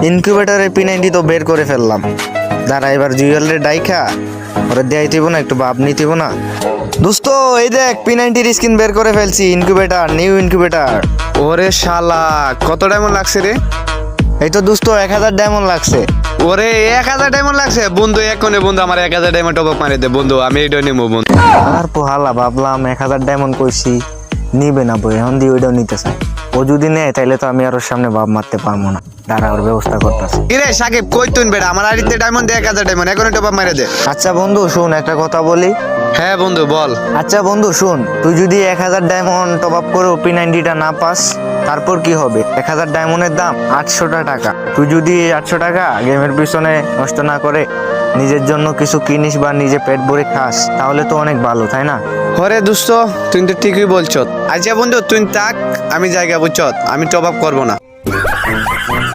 ইনকিউবেটরের P90 তো বের করে ফেললাম। দাঁড়া এবার জুয়েলের ডাইখা ওরে দেয়াই দিব না, একটু ভাব নিতেব না। দোস্ত এই দেখ P90 স্কিন বের করে ফেলছি, ইনকিউবেটর, নিউ ইনকিউবেটর। ওরে শালা, কত ডায়মন্ড লাগছে রে? এই তো দোস্ত 1000 ডায়মন্ড লাগছে। ওরে 1000 ডায়মন্ড লাগছে বন্ধু, এখনই বন্ধু আমার 1000 ডায়মন্ড টপ আপ মারি দে বন্ধু, আমি এটা নেবো বন্ধু। আর পোহালা ভাবলাম 1000 ডায়মন্ড কইছি নিবে না বই, এখন দিয়ে ওইটাও নিতে চাই। ও যদি নেয় তাইলে তো আমি আর ওর সামনে ভাব মারতে পারবো না। দাঁড়া ওর ব্যবস্থা করতেছি। কিরে সাকিব, কই তুই বেটা? আমার আড়িতে ডায়মন্ড 1000 ডায়মন্ড, এখনই টপ আপ মারি দে। আচ্ছা বন্ধু শুন একটা কথা বলি। হ্যাঁ বন্ধু বল। আচ্ছা বন্ধু শুন, তুই যদি 1000 ডায়মন্ড টপ আপ করে P90টা না পাস তারপর কি হবে? 1000 ডায়মন্ডের দাম 800 টাকা। তুই যদি এই 800 টাকা গেমের পিছনে নষ্ট না করে নিজের জন্য কিছু কিনিস বা নিজে পেট ভরে খাস তাহলে তো অনেক ভালো, তাই না? হরে দোস্ত, তুই তো ঠিকই বলছ। আচ্ছা বন্ধু তুই থাক, আমি জায়গা বুঝছ, আমি টপ আপ করবো না।